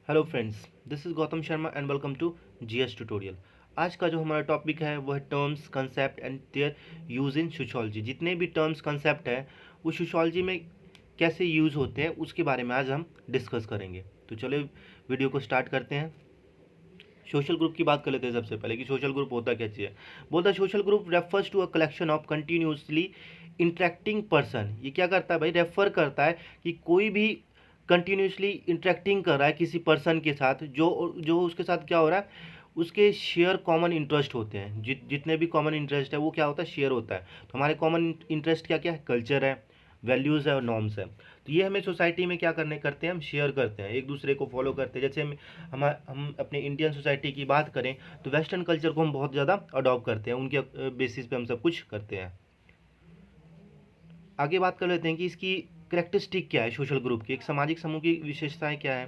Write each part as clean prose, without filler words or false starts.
Hello friends, this is Gautam Sharma and welcome to GS tutorial. आज का जो हमारा टॉपिक है वो है terms concept and their use in sociology. जितने भी टर्म्स कंसेप्ट हैं वो सोशियोलॉजी में कैसे यूज़ होते हैं उसके बारे में आज हम डिस्कस करेंगे। तो चलो वीडियो को स्टार्ट करते हैं। सोशल ग्रुप की बात कर लेते हैं सबसे पहले कि सोशल ग्रुप होता क्या चीज़ है। बोलता है social group refers to a collection of continuously interacting person. ये क्या करता है भाई, रेफर करता है कि कोई भी कंटिन्यूसली इंटरेक्टिंग कर रहा है किसी पर्सन के साथ जो जो उसके साथ क्या हो रहा है, उसके शेयर कॉमन इंटरेस्ट होते हैं। जितने भी कॉमन इंटरेस्ट है वो क्या होता है, शेयर होता है। तो हमारे कॉमन इंटरेस्ट क्या क्या है, कल्चर है, वैल्यूज़ है और नॉर्म्स है। तो ये हमें सोसाइटी में क्या करते हैं, हम शेयर करते हैं, एक दूसरे को फॉलो करते हैं। जैसे हम अपने इंडियन सोसाइटी की बात करें तो वेस्टर्न कल्चर को हम बहुत ज़्यादा अडॉप्ट करते हैं, उनके बेसिस पे हम सब कुछ करते हैं। आगे बात कर लेते हैं कि इसकी करेक्टरिस्टिक क्या है सोशल ग्रुप की, एक सामाजिक समूह की विशेषताएं क्या है।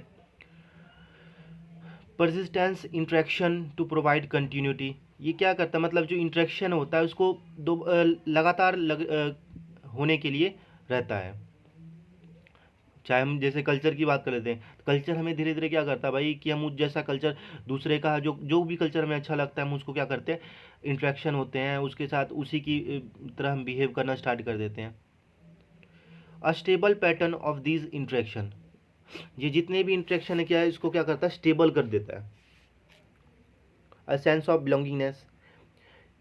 Persistence interaction to provide continuity. ये क्या करता है, मतलब जो इंटरेक्शन होता है उसको लगातार होने के लिए रहता है। चाहे हम जैसे कल्चर की बात कर लेते हैं तो कल्चर हमें धीरे धीरे क्या करता है भाई कि हम उस जैसा कल्चर दूसरे का जो जो भी कल्चर हमें अच्छा लगता है हम उसको क्या करते हैं, इंटरेक्शन होते हैं उसके साथ, उसी की तरह हम बिहेव करना स्टार्ट कर देते हैं। A stable pattern of these interaction. ये जितने भी इंटरेक्शन है क्या है, इसको क्या करता है, स्टेबल कर देता है। A sense of belongingness.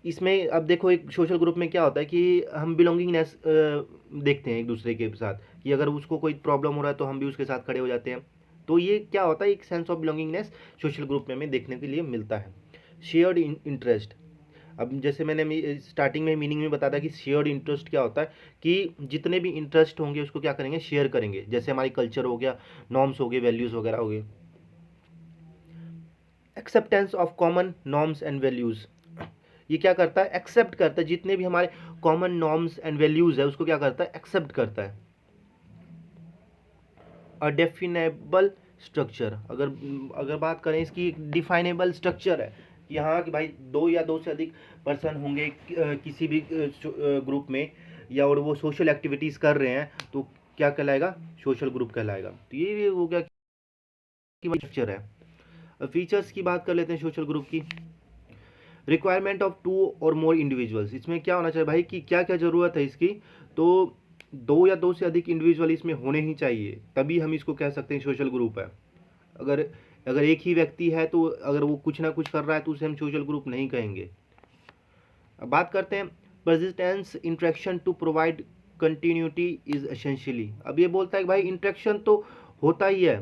इसमें अब देखो एक सोशल ग्रुप में क्या होता है कि हम बिलोंगिंगनेस देखते हैं एक दूसरे के साथ, कि अगर उसको कोई प्रॉब्लम हो रहा है तो हम भी उसके साथ खड़े हो जाते हैं। तो ये क्या होता है, एक sense of belongingness social group में हमें देखने के लिए मिलता है। Shared interest. अब जैसे मैंने स्टार्टिंग में मीनिंग में बताया था कि शेयर्ड इंटरेस्ट क्या होता है, कि जितने भी इंटरेस्ट होंगे उसको क्या करेंगे, शेयर करेंगे। जैसे हमारी कल्चर हो गया, नॉर्म्स हो गए, वैल्यूज़ वगैरह हो गए। Acceptance of common norms and values. ये क्या करता है, एक्सेप्ट करता है जितने भी हमारे कॉमन नॉर्म्स एंड वैल्यूज़ है उसको क्या करता है, एक्सेप्ट करता है। अ डेफिनेबल स्ट्रक्चर। अगर अगर बात करें इसकी, एक डिफाइनेबल स्ट्रक्चर है कि हाँ कि भाई दो या दो से अधिक पर्सन होंगे किसी भी ग्रुप में, या और वो सोशल एक्टिविटीज़ कर रहे हैं तो क्या कहलाएगा, सोशल ग्रुप कहलाएगा। तो ये हो गया कि स्ट्रक्चर है। फीचर्स की बात कर लेते हैं सोशल ग्रुप की। रिक्वायरमेंट ऑफ टू और मोर इंडिविजुअल्स। इसमें क्या होना चाहिए भाई कि क्या क्या ज़रूरत है इसकी, तो दो या दो से अधिक इंडिविजुअल इसमें होने ही चाहिए, तभी हम इसको कह सकते हैं सोशल ग्रुप है। अगर अगर एक ही व्यक्ति है तो अगर वो कुछ ना कुछ कर रहा है तो उसे हम सोशल ग्रुप नहीं कहेंगे। अब बात करते हैं persistence interaction to provide continuity is essentially. अब ये बोलता है कि भाई इंटरेक्शन तो होता ही है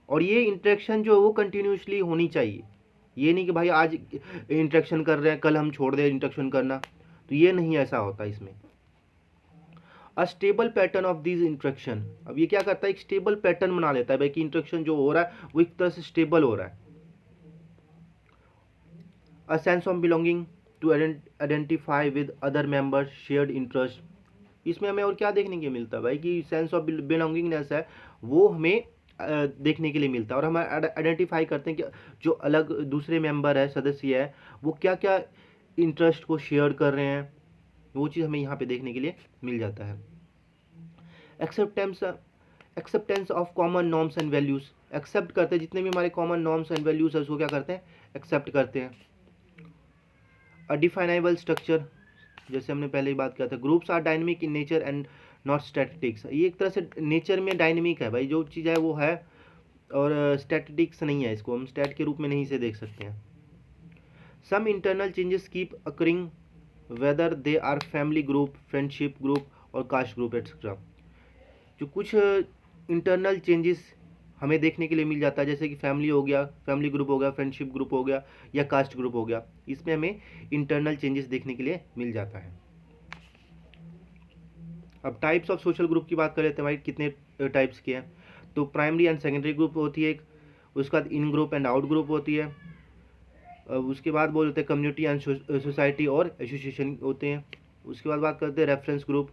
और ये इंटरेक्शन जो है वो कंटिन्यूसली होनी चाहिए। ये नहीं कि भाई आज इंटरेक्शन कर रहे हैं कल हम छोड़ दें इंटरेक्शन करना, तो ये नहीं ऐसा होता इसमें। A stable pattern of this interaction. अब ये क्या करता है, एक स्टेबल पैटर्न बना लेता है भाई कि इंटरेक्शन जो हो रहा है वो एक तरह से स्टेबल हो रहा है। A sense of belonging to identify with other members shared interest. इसमें हमें और क्या देखने के मिलता है भाई कि सेंस ऑफ बिलोंगिंगनेस है वो हमें देखने के लिए मिलता है, और हम आइडेंटिफाई करते हैं कि जो अलग दूसरे मेंबर है, सदस्य है, वो क्या क्या इंटरेस्ट को शेयर कर रहे हैं, वो चीज़ हमें यहाँ पे देखने के लिए मिल जाता है। Acceptance acceptance of common norms and values. Accept करते हैं जितने भी हमारे कॉमन नॉर्म्स एंड वैल्यूज़ है उसको क्या करते हैं, एक्सेप्ट करते हैं। A definable structure. जैसे हमने पहले ही बात किया था, groups are dynamic in nature and not statics. ये एक तरह से नेचर में डायनेमिक है भाई, जो चीज़ है वो है, और स्टैटिक्स नहीं है, इसको हम स्टैट के रूप में नहीं से देख सकते हैं। Some internal changes keep occurring whether they are family group, friendship group और कास्ट ग्रुप एट्सेट्रा। जो कुछ इंटरनल चेंजेस हमें देखने के लिए मिल जाता है, जैसे कि फैमिली हो गया, फैमिली ग्रुप हो गया, फ्रेंडशिप ग्रुप हो गया या कास्ट ग्रुप हो गया, इसमें हमें इंटरनल चेंजेस देखने के लिए मिल जाता है। अब टाइप्स ऑफ सोशल ग्रुप की बात कर लेते हैं भाई, कितने टाइप्स के हैं। तो प्राइमरी एंड सेकेंडरी ग्रुप होती है एक, उसके बाद इन ग्रुप एंड आउट ग्रुप होती है। उसके बाद बोलते हैं कम्युनिटी एंड सोसाइटी और एसोसिएशन होते हैं। उसके बाद बात करते हैं रेफरेंस ग्रुप,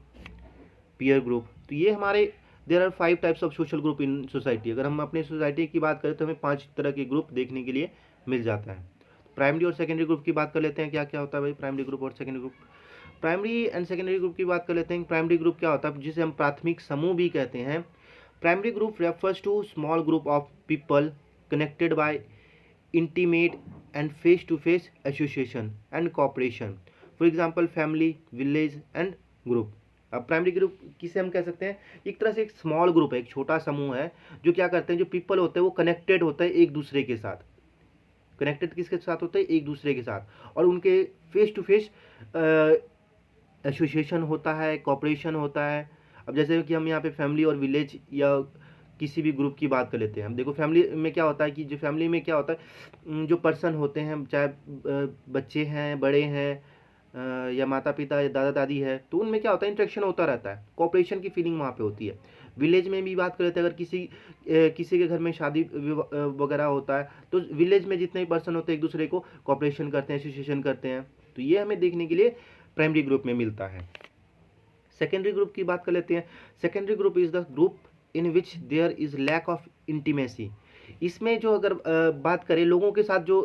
पीयर ग्रुप। तो ये हमारे there are 5 types of social group in society. अगर हम अपनी सोसाइटी की बात करें तो हमें 5 तरह के ग्रुप देखने के लिए मिल जाता है। प्राइमरी और सेकेंडरी ग्रुप की बात कर लेते हैं, क्या क्या होता है भाई प्राइमरी ग्रुप और secondary group. Primary and secondary group की बात कर लेते हैं। प्राइमरी ग्रुप क्या होता है, जिसे हम प्राथमिक समूह भी कहते हैं। Primary group refers to small group of people connected by intimate and face-to-face association and cooperation. For example, family, village and group. अब प्राइमरी ग्रुप किसे हम कह सकते हैं, एक तरह से एक स्मॉल ग्रुप है, एक छोटा समूह है जो क्या करते हैं, जो पीपल होते हैं वो कनेक्टेड होते हैं एक दूसरे के साथ। कनेक्टेड किसके साथ होते हैं, एक दूसरे के साथ, और उनके फेस टू फेस एसोसिएशन होता है, कॉपरेशन होता है। अब जैसे कि हम यहाँ पे फैमिली और विलेज या किसी भी ग्रुप की बात कर लेते हैं हम। देखो फैमिली में क्या होता है कि जो फैमिली में क्या होता है, जो पर्सन होते हैं, चाहे बच्चे हैं, बड़े हैं, या माता पिता या दादा दादी है, तो उनमें क्या होता है, इंटरेक्शन होता रहता है, कॉपरेशन की फीलिंग वहाँ पे होती है। विलेज में भी बात कर लेते हैं, अगर किसी के घर में शादी वगैरह होता है तो विलेज में जितने भी पर्सन होते हैं एक दूसरे को कॉपरेशन करते हैं, एसोसिएशन करते हैं। तो ये हमें देखने के लिए प्राइमरी ग्रुप में मिलता है। सेकेंडरी ग्रुप की बात कर लेते हैं। Secondary group is the group in which there is lack of intimacy. इसमें जो अगर बात करें, लोगों के साथ जो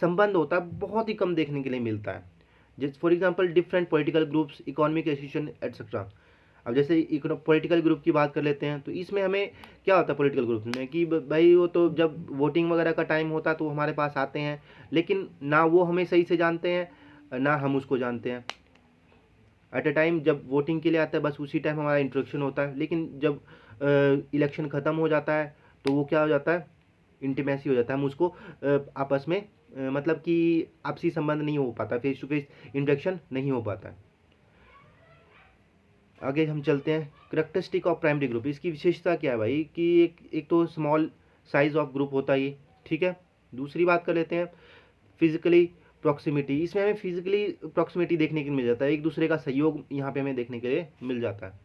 संबंध होता है बहुत ही कम देखने के लिए मिलता है। जैसे for example different political groups, economic association etcetera. अब जैसे पॉलिटिकल ग्रुप की बात कर लेते हैं, तो इसमें हमें क्या होता है पॉलिटिकल ग्रुप में कि भाई वो तो जब वोटिंग वगैरह का टाइम होता है तो हमारे पास आते हैं, लेकिन ना वो हमें सही से जानते हैं ना हम उसको जानते हैं। एट ए टाइम जब वोटिंग के लिए आता है बस उसी टाइम हमारा इंट्रोडक्शन होता है, लेकिन जब इलेक्शन ख़त्म हो जाता है तो वो क्या हो जाता है, इंटीमेसी हो जाता है। हम उसको आपस में मतलब कि आपसी संबंध नहीं हो पाता, फेस टू फेस इंट्रैक्शन नहीं हो पाता है। आगे हम चलते हैं, करेक्टरिस्टिक ऑफ प्राइमरी ग्रुप। इसकी विशेषता क्या है भाई कि एक तो स्मॉल साइज ऑफ ग्रुप होता है ये, ठीक है। दूसरी बात कर लेते हैं फिजिकली प्रॉक्सिमिटी। इसमें हमें फिजिकली प्रॉक्सिमिटी देखने के लिए मिल जाता है, एक दूसरे का सहयोग यहाँ पे हमें देखने के लिए मिल जाता है।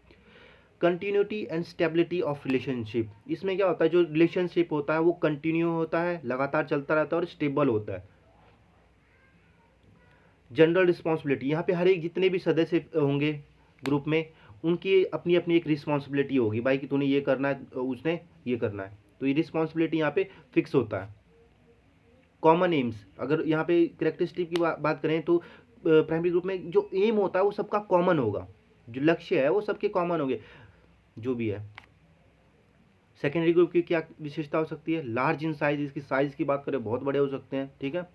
Continuity and stability of relationship. इसमें क्या होता है, जो रिलेशनशिप होता है वो कंटिन्यू होता है, लगातार चलता रहता है और स्टेबल होता है। जनरल रिस्पॉन्सिबिलिटी, यहाँ पे हर एक जितने भी सदस्य होंगे ग्रुप में उनकी अपनी अपनी एक रिस्पॉन्सिबिलिटी होगी भाई कि तूने ये करना है, उसने ये करना है, तो ये रिस्पॉन्सिबिलिटी यहाँ पे फिक्स होता है। कॉमन एम्स, अगर यहाँ पे करेक्टरिस्टिक की बात करें तो प्राइमरी ग्रुप में जो एम होता है वो सबका कॉमन होगा, जो लक्ष्य है वो सबके कॉमन होंगे जो भी है। सेकेंडरी ग्रुप की क्या विशेषता हो सकती है, लार्ज इन साइज। इसकी साइज की बात करें बहुत बड़े हो सकते हैं, ठीक है।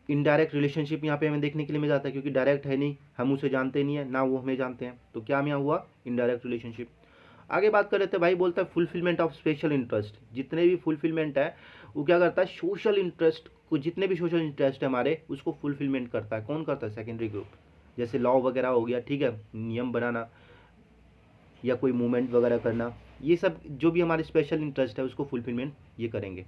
इनडायरेक्ट रिलेशनशिप यहाँ पे हमें देखने के लिए मिल जाता है, क्योंकि डायरेक्ट है नहीं, हम उसे जानते नहीं है ना वो हमें जानते हैं, तो क्या यहाँ हुआ, इनडायरेक्ट रिलेशनशिप। आगे बात कर लेते हैं भाई, बोलता है फुलफिलमेंट ऑफ स्पेशल इंटरेस्ट। जितने भी फुलफिलमेंट है वो क्या करता है, सोशल इंटरेस्ट को, जितने भी सोशल इंटरेस्ट है हमारे उसको फुलफिलमेंट करता है। कौन करता है, सेकेंडरी ग्रुप। जैसे लॉ वगैरह हो गया, ठीक है, नियम बनाना या कोई मूवमेंट वगैरह करना, ये सब जो भी हमारे स्पेशल इंटरेस्ट है उसको फुलफिलमेंट ये करेंगे।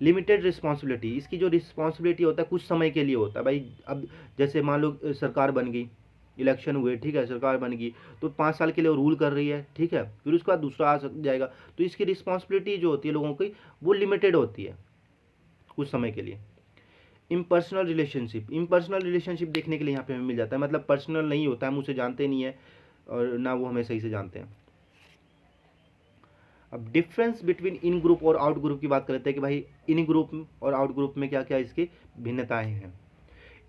लिमिटेड रिस्पॉन्सिबिलिटी, इसकी जो रिस्पॉन्सिबिलिटी होता है कुछ समय के लिए होता है भाई। अब जैसे मान लो सरकार बन गई, इलेक्शन हुए, ठीक है, सरकार बन गई तो 5 साल के लिए रूल कर रही है, ठीक है, फिर उसके बाद दूसरा आ जाएगा, तो इसकी रिस्पॉन्सिबिलिटी जो होती है लोगों की वो लिमिटेड होती है कुछ समय के लिए। इम्पर्सनल रिलेशनशिप, इम्पर्सनल रिलेशनशिप देखने के लिए यहाँ पे हमें मिल जाता है, मतलब पर्सनल नहीं होता है, हम उसे जानते नहीं है और ना वो हमें सही से जानते हैं। अब डिफरेंस बिटवीन इन ग्रुप और आउट ग्रुप की बात करते हैं कि भाई इन ग्रुप और आउट ग्रुप में क्या क्या इसकी भिन्नताएं हैं।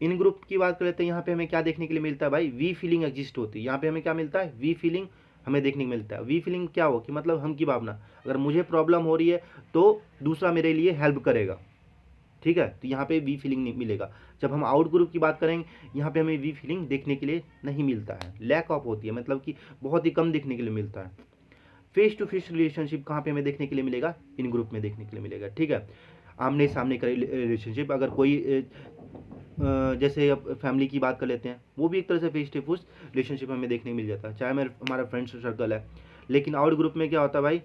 इन ग्रुप की बात कर लेते हैं, यहाँ पे हमें क्या देखने के लिए मिलता है भाई, वी फीलिंग एग्जिस्ट होती है। यहाँ पे हमें क्या मिलता है, वी फीलिंग हमें देखने को मिलता है। वी फीलिंग क्या हो कि मतलब हम की भावना, अगर मुझे प्रॉब्लम हो रही है तो दूसरा मेरे लिए हेल्प करेगा, ठीक है, तो यहाँ पे वी फीलिंग नहीं मिलेगा। जब हम आउट ग्रुप की बात करेंगे यहाँ पे हमें वी फीलिंग देखने के लिए नहीं मिलता है, लैक ऑफ होती है, मतलब कि बहुत ही कम देखने के लिए मिलता है। फेस टू फेस रिलेशनशिप कहाँ पे हमें देखने के लिए मिलेगा, इन ग्रुप में देखने के लिए मिलेगा, ठीक है। आमने सामने का रिलेशनशिप, अगर कोई जैसे अब फैमिली की बात कर लेते हैं, वो भी एक तरह से फेस टू फेस रिलेशनशिप हमें देखने को मिल जाता है, चाहे हमारा फ्रेंड्स सर्कल है। लेकिन आउट ग्रुप में क्या होता है भाई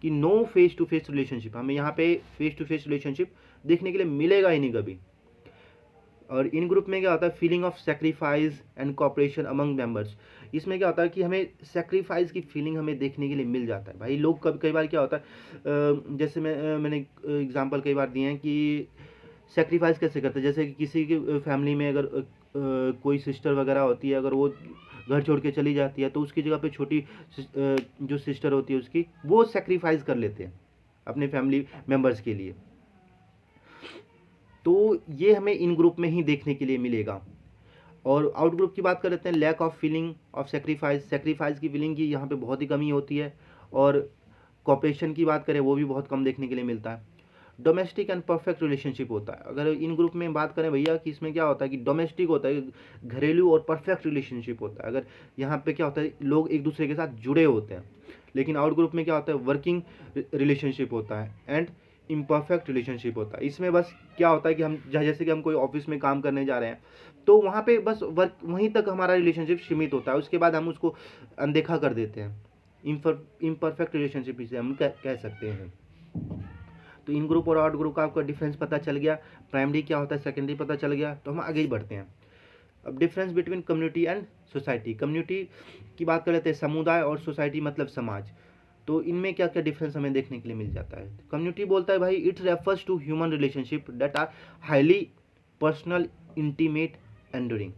कि no face to face relationship, हमें यहाँ पे फेस टू फेस रिलेशनशिप देखने के लिए मिलेगा ही नहीं कभी। और इन ग्रुप में क्या होता है, feeling of sacrifice and cooperation among members. इसमें क्या होता है कि हमें सेक्रीफाइस की फीलिंग हमें देखने के लिए मिल जाता है भाई। लोग कई बार क्या होता है, जैसे मैंने एग्जांपल कई बार दिए हैं कि सेक्रीफाइस कैसे करते हैं। जैसे कि किसी की फैमिली में अगर कोई सिस्टर वगैरह होती है, अगर वो घर छोड़ के चली जाती है तो उसकी जगह पे छोटी जो सिस्टर होती है उसकी, वो सेक्रीफाइस कर लेते हैं अपने फैमिली मेम्बर्स के लिए। तो ये हमें इन ग्रुप में ही देखने के लिए मिलेगा। और आउट ग्रुप की बात कर लेते हैं, lack of feeling of sacrifice, sacrifice की फीलिंग की यहाँ पे बहुत ही कमी होती है। और कॉपरेशन की बात करें वो भी बहुत कम देखने के लिए मिलता है। डोमेस्टिक एंड परफेक्ट रिलेशनशिप होता है। अगर इन ग्रुप में बात करें भैया कि इसमें क्या होता है कि डोमेस्टिक होता है, घरेलू और परफेक्ट रिलेशनशिप होता है। अगर यहाँ पे क्या होता है, लोग एक दूसरे के साथ जुड़े होते हैं। लेकिन आउट ग्रुप में क्या होता है, वर्किंग रिलेशनशिप होता है एंड इम्परफेक्ट रिलेशनशिप होता है। इसमें बस क्या होता है कि हम जैसे कि हम कोई ऑफिस में काम करने जा रहे हैं तो वहाँ पे बस वर्क वहीं तक हमारा रिलेशनशिप सीमित होता है, उसके बाद हम उसको अनदेखा कर देते हैं। इम्परफेक्ट रिलेशनशिप इसे हम कह सकते हैं। तो इन ग्रुप और आउट ग्रुप का आपको डिफरेंस पता चल गया, प्राइमरी क्या होता है, सेकेंडरी पता चल गया, तो हम आगे ही बढ़ते हैं। अब difference between community and society. Community की बात कर लेते हैं, समुदाय, और सोसाइटी मतलब समाज। तो इनमें क्या क्या डिफरेंस हमें देखने के लिए मिल जाता है। कम्युनिटी बोलता है भाई it refers to human relationship that are highly personal, intimate, enduring.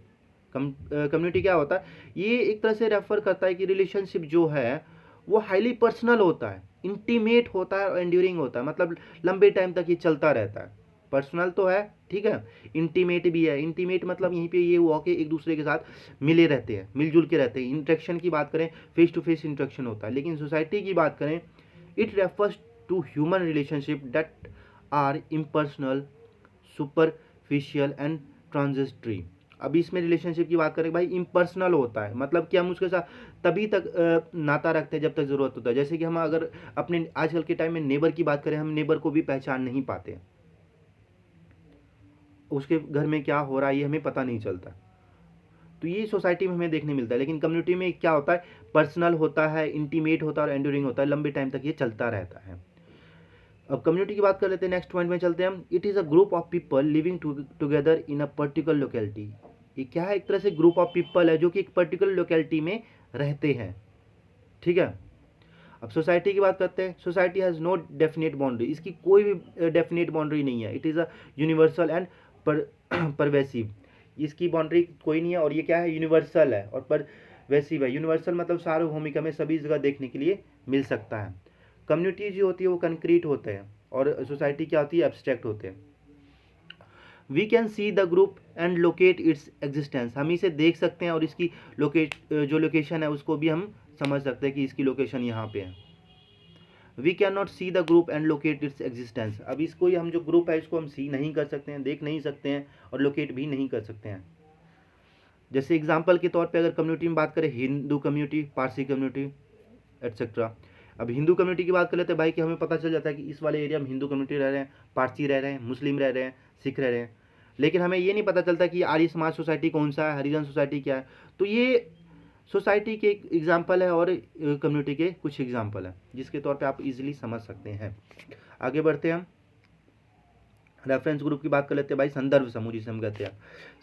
Community क्या होता है, ये एक तरह से रेफर करता है कि रिलेशनशिप जो है वो हाईली पर्सनल होता है, इंटीमेट होता है और एंड्यूरिंग होता है, मतलब लंबे टाइम तक ये चलता रहता है। पर्सनल तो है, ठीक है, इंटीमेट भी है। इंटीमेट मतलब यहीं पे ये हुआ कि एक दूसरे के साथ मिले रहते हैं, मिलजुल के रहते हैं। इंटरेक्शन की बात करें, फेस टू फेस इंटरेक्शन होता है। लेकिन सोसाइटी की बात करें, it refers to human relationship that are impersonal, superficial and transitory. अभी इसमें रिलेशनशिप की बात करें भाई, इम्पर्सनल होता है, मतलब कि हम उसके साथ तभी तक नाता रखते हैं जब तक ज़रूरत होता है। जैसे कि हम अगर अपने आजकल के टाइम में नेबर की बात करें, हम नेबर को भी पहचान नहीं पाते, उसके घर में क्या हो रहा है ये हमें पता नहीं चलता। तो ये सोसाइटी में हमें देखने मिलता है। लेकिन कम्युनिटी में क्या होता है, पर्सनल होता है, इंटीमेट होता है और एंड्यूरिंग होता है, लंबे टाइम तक ये चलता रहता है। अब कम्युनिटी की बात कर लेते हैं, नेक्स्ट पॉइंट में चलते हैं हम। It is a group of people living together in a particular locality. ये क्या है, एक तरह से ग्रुप ऑफ पीपल है जो कि एक पर्टिकुलर लोकेलिटी में रहते हैं, ठीक है। अब सोसाइटी की बात करते हैं। Society has no definite boundary, इसकी कोई भी डेफिनेट बाउंड्री नहीं है। It is a universal and pervasive, इसकी बाउंड्री कोई नहीं है और ये क्या है, यूनिवर्सल है और परवेसिव है। यूनिवर्सल मतलब सार्वभौमिक, हमें सभी जगह देखने के लिए मिल सकता है। कम्युनिटी जो होती है वो कंक्रीट होते हैं और सोसाइटी क्या होती है, एब्स्ट्रैक्ट होते हैं। We can see the group and locate its existence, हम इसे देख सकते हैं और इसकी जो लोकेशन है उसको भी हम समझ सकते हैं कि इसकी लोकेशन यहाँ पे है। We can not see the group and locate its existence, अब इसको हम जो ग्रुप है इसको हम सी नहीं कर सकते हैं, देख नहीं सकते हैं और लोकेट भी नहीं कर सकते हैं। जैसे एग्जाम्पल के तौर पे अगर कम्युनिटी में बात करें, Hindu community, Parsi community etcetera. अब हिंदू कम्युनिटी की बात कर लेते हैं भाई कि हमें पता चल जाता है कि इस वाले एरिया में हिंदू कम्युनिटी रह रहे हैं, पारसी रह रहे हैं, मुस्लिम रह रहे हैं, सिख रह रहे हैं। लेकिन हमें ये नहीं पता चलता कि आर्य समाज सोसाइटी कौन सा है, हरिजन सोसाइटी क्या है। तो ये सोसाइटी के एक एग्जाम्पल है और कम्युनिटी के कुछ एग्जाम्पल है जिसके तौर पे आप इजीली समझ सकते हैं। आगे बढ़ते हैं हम। रेफरेंस ग्रुप की बात कर लेते हैं भाई, संदर्भ समूह जिसे हम कहते हैं।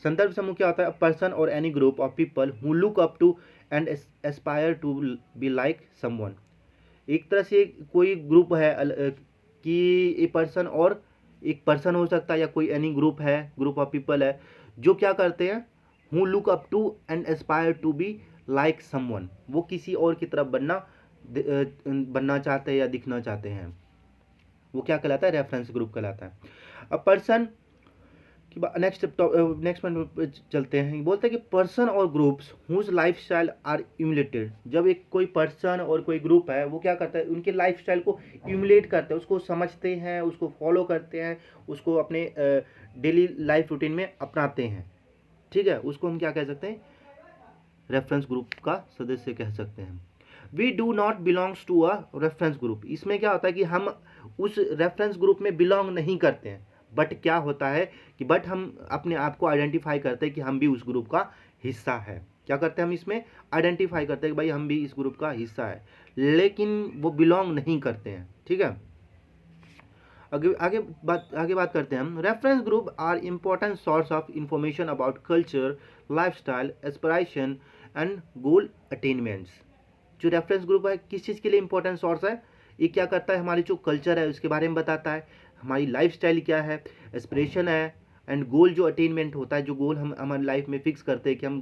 संदर्भ समूह क्या होता है, पर्सन और any group of people who look up to and aspire to be like someone. एक तरह से कोई ग्रुप है कि ए पर्सन, और एक पर्सन हो सकता है या कोई एनी ग्रुप है, ग्रुप ऑफ पीपल है जो क्या करते हैं, who look up to and aspire to be like someone, वो किसी और की तरफ बनना चाहते हैं या दिखना चाहते हैं, वो क्या कहलाता है, रेफरेंस ग्रुप कहलाता है। अब पर्सन की नेक्स्ट पॉइंट पे चलते हैं। बोलते हैं कि पर्सन और groups whose life style are emulated. जब एक कोई पर्सन और कोई ग्रुप है वो क्या करता है, उनके लाइफ स्टाइल को इम्यूलेट करते हैं, उसको समझते हैं, उसको फॉलो करते हैं, उसको अपने डेली लाइफ रूटीन में अपनाते हैं, ठीक है। उसको हम क्या कह सकते हैं, रेफरेंस ग्रुप का सदस्य कह सकते हैं। We do not belongs to a reference group. इसमें क्या होता है कि हम उस रेफरेंस ग्रुप में बिलोंग नहीं करते हैं, बट क्या होता है कि बट हम अपने आप को आइडेंटिफाई करते हैं कि हम भी उस ग्रुप का हिस्सा है। क्या करते हैं हम इसमें, आइडेंटिफाई करते हैं कि भाई हम भी इस ग्रुप का हिस्सा है, लेकिन वो बिलोंग नहीं करते हैं, ठीक है। आगे बात करते हैं हम। Reference group are important source of information about culture, lifestyle, aspiration and goal attainments. जो रेफरेंस ग्रुप है किस चीज़ के लिए इंपॉर्टेंट सोर्स है, ये क्या करता है, हमारी जो कल्चर है उसके बारे में बताता है, हमारी लाइफस्टाइल क्या है, एस्पिरेशन है, एंड गोल जो अटेनमेंट होता है, जो गोल हम हमारी लाइफ में फिक्स करते हैं कि हम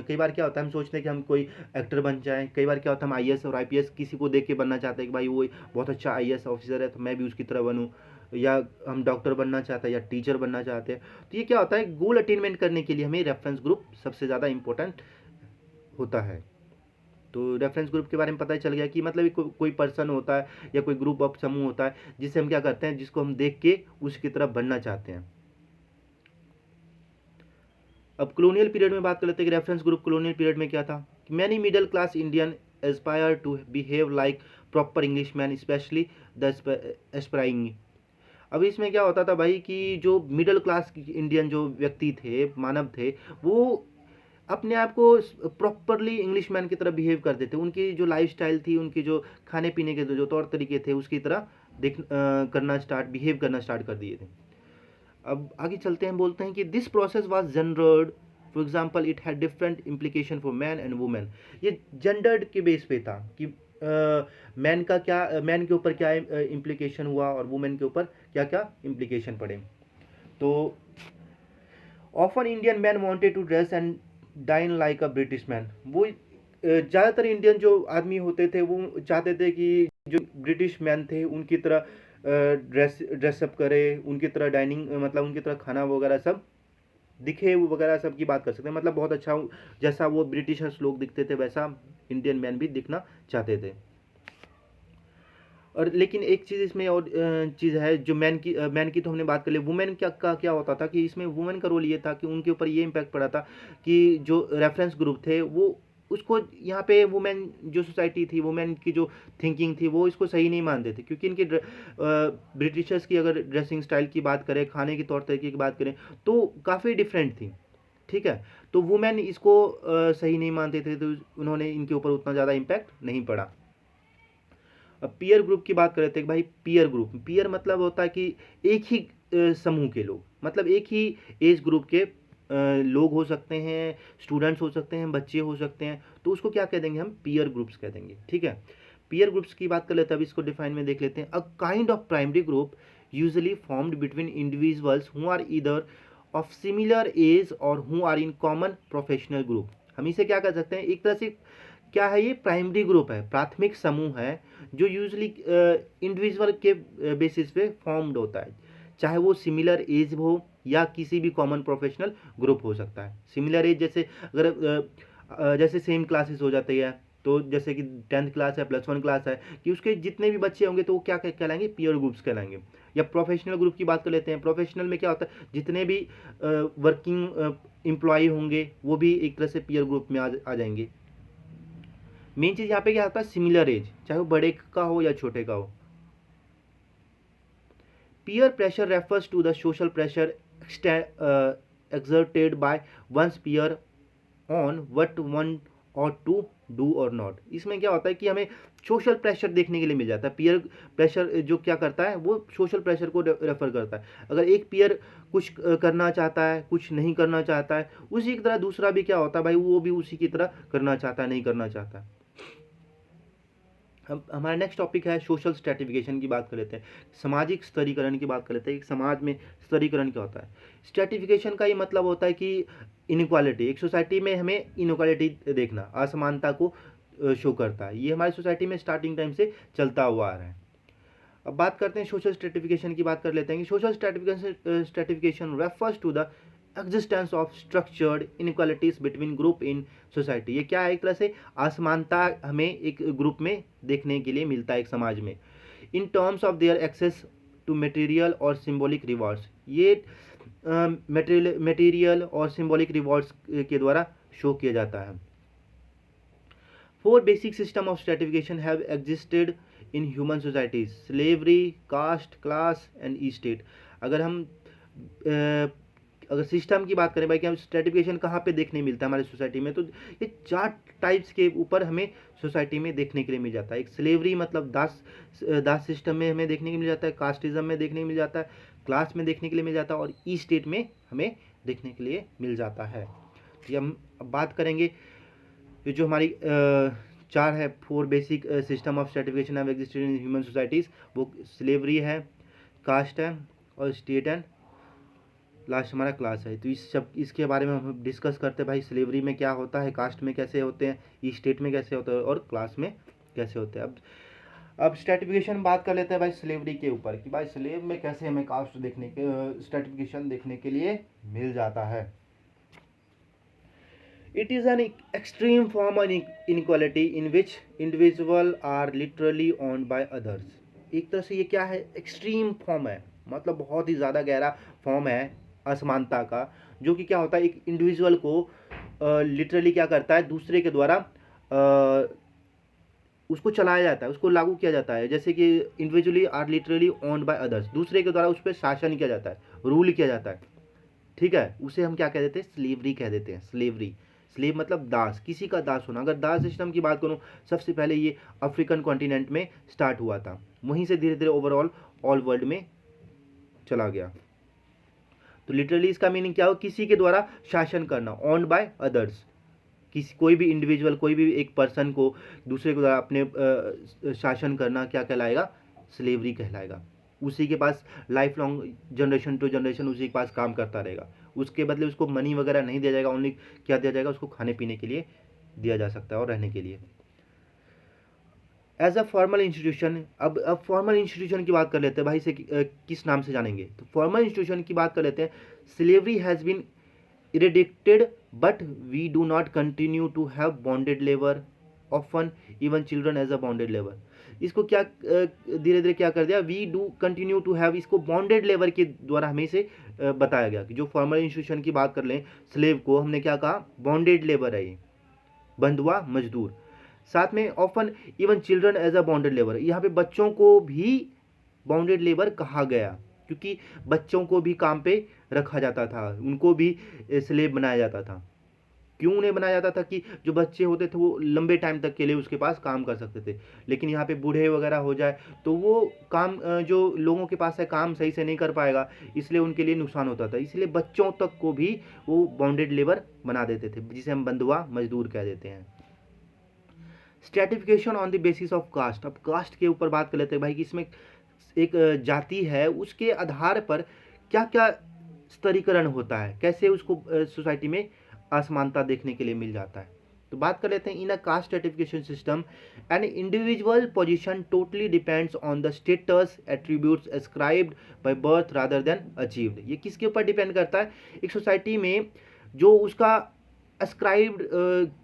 कई बार क्या होता है हम सोचते हैं कि हम कोई एक्टर बन जाएं, कई बार क्या होता है हम आईएएस और आईपीएस किसी को देख के बनना चाहते हैं कि भाई वो बहुत अच्छा आईएएस ऑफिसर है तो मैं भी उसकी तरह बनूँ, या हम डॉक्टर बनना चाहते हैं या टीचर बनना चाहते हैं। तो ये क्या होता है, गोल अटेनमेंट करने के लिए हमें रेफरेंस ग्रुप सबसे ज़्यादा इंपॉर्टेंट होता है। तो रेफरेंस ग्रुप के बारे में पता चल गया कि मतलब कोई पर्सन होता है या कोई ग्रुप ऑफ समूह होता है जिसे हम क्या करते हैं, जिसको हम देख के उसकी तरफ बढ़ना चाहते हैं। अब कॉलोनियल पीरियड में बात कर लेते हैं कि रेफरेंस ग्रुप कॉलोनियल पीरियड में क्या था। Many middle class Indian aspire to behave like proper English man, specially the aspiring. अब इसमें क्या होता था भाई कि जो मिडिल क्लास इंडियन जो व्यक्ति थे, मानव थे, वो अपने आप को प्रॉपरली इंग्लिश मैन की तरह बिहेव करते थे। उनकी जो लाइफस्टाइल थी, उनकी जो खाने पीने के जो तौर तरीके थे, उसकी तरह बिहेव करना स्टार्ट कर दिए थे। अब आगे चलते हैं, बोलते हैं कि this process was gendered, for example it had different implication for man and women. ये जेंडर्ड के बेस पे था कि मैन का क्या, मैन के ऊपर क्या इम्प्लीकेशन हुआ और वुमेन के ऊपर क्या क्या इम्प्लीकेशन पड़े। तो often Indian man wanted to dress and dine like a British man. वो ज़्यादातर इंडियन जो आदमी होते थे वो चाहते थे कि जो ब्रिटिश मैन थे उनकी तरह ड्रेसअप करे, उनकी तरह डाइनिंग मतलब उनकी तरह खाना वगैरह सब दिखे वगैरह सब की बात कर सकते हैं। मतलब बहुत अच्छा, जैसा वो ब्रिटिशर्स लोग दिखते थे वैसा इंडियन मैन भी दिखना चाहते थे। और लेकिन एक चीज़ इसमें और चीज़ है, जो मैन की तो हमने बात कर ली। वुमेन क्या होता था कि इसमें वुमेन का रोल ये था कि उनके ऊपर ये इम्पैक्ट पड़ा था कि जो रेफरेंस ग्रुप थे वो उसको यहाँ पे वुमेन जो सोसाइटी थी, वुमेन की जो थिंकिंग थी वो इसको सही नहीं मानते थे, क्योंकि इनके ब्रिटिशर्स की अगर ड्रेसिंग स्टाइल की बात करें, खाने के तौर तरीके की बात करें तो काफ़ी डिफरेंट थी। ठीक है, तो वुमेन इसको सही नहीं मानते थे, तो उन्होंने इनके ऊपर उतना ज़्यादा इम्पैक्ट नहीं पड़ा। अब पीयर ग्रुप की बात कर रहे थे कि भाई पीयर ग्रुप, पीयर मतलब होता है कि एक ही समूह के लोग, मतलब एक ही एज ग्रुप के लोग हो सकते हैं, स्टूडेंट्स हो सकते हैं, बच्चे हो सकते हैं, तो उसको क्या कह देंगे हम, पीयर ग्रुप्स कह देंगे। ठीक है, पीयर ग्रुप्स की बात कर लेते हैं, अब इसको डिफाइन में देख लेते हैं। A kind of primary group usually formed between individuals who are either of similar age और who are in common professional group. हम इसे क्या कर सकते हैं, एक तरह से क्या है, ये प्राइमरी ग्रुप है, प्राथमिक समूह है, जो यूजली इंडिविजुअल के बेसिस पे फॉर्म्ड होता है, चाहे वो सिमिलर एज हो या किसी भी कॉमन प्रोफेशनल ग्रुप हो सकता है। सिमिलर एज जैसे अगर जैसे सेम क्लासेस हो जाती है, तो जैसे कि 10th क्लास है, +1 क्लास है, कि उसके जितने भी बच्चे होंगे तो वो क्या कहलाएंगे, पीयर ग्रुप्स कहलाएंगे। या प्रोफेशनल ग्रुप की बात कर लेते हैं, प्रोफेशनल में क्या होता है, जितने भी वर्किंग एम्प्लॉय होंगे वो भी एक तरह से पीयर ग्रुप में आ जाएंगे। मेन चीज यहाँ पे क्या होता है, सिमिलर एज, चाहे वो बड़े का हो या छोटे का हो। Peer pressure refers to the social pressure exerted by one's peer on what one ought to do or not। इसमें क्या होता है कि हमें सोशल प्रेशर देखने के लिए मिल जाता है। पीयर प्रेशर जो क्या करता है, वो सोशल प्रेशर को रेफर करता है। अगर एक पीयर कुछ करना चाहता है, कुछ नहीं करना चाहता है, उसी की तरह दूसरा भी क्या होता है भाई, वो भी उसी की तरह करना चाहता है, नहीं करना चाहता है। हम हमारा नेक्स्ट टॉपिक है सोशल स्ट्रेटिफिकेशन की बात कर लेते हैं, सामाजिक स्तरीकरण की बात कर लेते हैं। एक समाज में स्तरीकरण क्या होता है। स्ट्रेटिफिकेशन का ये मतलब होता है कि इनक्वालिटी, एक सोसाइटी में हमें इनक्वालिटी देखना, असमानता को शो करता है। ये हमारी सोसाइटी में स्टार्टिंग टाइम से चलता हुआ आ रहा है। अब बात करते हैं सोशल स्ट्रेटिफिकेशन की, बात कर लेते हैं कि social stratification refers to the existence of structured inequalities between group in society. ये क्या है, एक तरह से असमानता हमें एक ग्रुप में देखने के लिए मिलता है, एक समाज में, in terms of their access to material और सिंबॉलिक रिवॉर्ड्स। ये मटेरियल और सिंबॉलिक रिवॉर्ड्स के द्वारा शो किया जाता है। Four basic system of stratification have existed in human societies: slavery, caste, class and estate। अगर हम अगर सिस्टम की बात करें भाई कि हम स्ट्रेटिफिकेशन कहाँ पे देखने मिलता है हमारी सोसाइटी में, तो ये 4 टाइप्स के ऊपर हमें सोसाइटी में देखने के लिए मिल जाता है। एक स्लेवरी मतलब दास सिस्टम में हमें देखने के मिल जाता है, कास्टिज्म में देखने को मिल जाता है, क्लास में देखने के लिए मिल जाता है, और ई स्टेट में हमें देखने के लिए मिल जाता है। ये हम अब बात करेंगे, ये जो हमारी 4 है, 4 basic system of stratification have existed in human societies, वो स्लेवरी है, कास्ट है और स्टेट है, लास्ट हमारा क्लास है। तो इस सब इसके बारे में हम डिस्कस करते हैं भाई, स्लेवरी में क्या होता है, कास्ट में कैसे होते हैं, ई स्टेट में कैसे होते हैं और क्लास में कैसे होते हैं। अब स्ट्रेटिफिकेशन बात कर लेते हैं भाई स्लेवरी के ऊपर, कि भाई स्लेव में कैसे हमें कास्ट देखने के स्ट्रेटिफिकेशन देखने के लिए मिल जाता है। It is an extreme form of inequality in which individual are literally owned by others. एक तरह से ये क्या है, एक्सट्रीम फॉर्म है, मतलब बहुत ही ज़्यादा गहरा फॉर्म है असमानता का, जो कि क्या होता है, एक इंडिविजुअल को लिटरली क्या करता है, दूसरे के द्वारा उसको चलाया जाता है, उसको लागू किया जाता है। जैसे कि individually are literally owned by others, दूसरे के द्वारा उस पर शासन किया जाता है, रूल किया जाता है, ठीक है। उसे हम क्या कह देते हैं, स्लेवरी कह देते हैं। स्लेवरी, स्लेव मतलब दास, किसी का दास होना। अगर दास सिस्टम की बात करूँ, सबसे पहले ये अफ्रीकन कॉन्टिनेंट में स्टार्ट हुआ था, वहीं से धीरे धीरे ओवरऑल ऑल वर्ल्ड में चला गया। तो लिटरली इसका मीनिंग क्या हो, किसी के द्वारा शासन करना, ओन्ड बाय अदर्स, किसी कोई भी इंडिविजुअल, कोई भी एक पर्सन को दूसरे के द्वारा अपने शासन करना क्या कहलाएगा, स्लेवरी कहलाएगा। उसी के पास life long, generation to generation उसी के पास काम करता रहेगा, उसके बदले उसको मनी वगैरह नहीं दिया जाएगा, ओनली क्या दिया जाएगा, उसको खाने पीने के लिए दिया जा सकता है और रहने के लिए। एज अ फॉर्मल इंस्टीट्यूशन, अब फॉर्मल इंस्टीट्यूशन की बात कर लेते हैं भाई, से किस नाम से जानेंगे, तो फॉर्मल इंस्टीट्यूशन की बात कर लेते हैं। Slavery has been eradicated, but we do not continue to have bonded labor, often even children as a bonded labor। इसको क्या धीरे धीरे क्या कर दिया, we do continue to have, इसको बॉन्डेड लेबर के द्वारा हमें से बताया गया कि जो फॉर्मल इंस्टीट्यूशन की बात कर लें, स्लेव को हमने क्या कहा, बॉन्डेड लेबर है ये, बंधुआ मजदूर। साथ में often even children as a bonded labour, यहाँ पे बच्चों को भी बॉन्डेड लेबर कहा गया, क्योंकि बच्चों को भी काम पे रखा जाता था, उनको भी स्लेव बनाया जाता था। क्यों उन्हें बनाया जाता था, कि जो बच्चे होते थे वो लंबे टाइम तक के लिए उसके पास काम कर सकते थे, लेकिन यहाँ पे बूढ़े वगैरह हो जाए तो वो काम जो लोगों के पास है काम सही से नहीं कर पाएगा, इसलिए उनके लिए नुकसान होता था, इसलिए बच्चों तक को भी वो बॉन्डेड लेबर बना देते थे, जिसे हम बंधुआ मजदूर कह देते हैं। Stratification on the basis of caste, अब कास्ट के ऊपर बात कर लेते हैं भाई, कि इसमें एक जाति है, उसके आधार पर क्या क्या स्तरीकरण होता है, कैसे उसको सोसाइटी में असमानता देखने के लिए मिल जाता है। तो बात कर लेते हैं, in a caste stratification system an individual position totally depends on the status attributes ascribed by birth rather than achieved. ये किसके ऊपर डिपेंड करता है, एक सोसाइटी में जो उसका अस्क्राइब्ड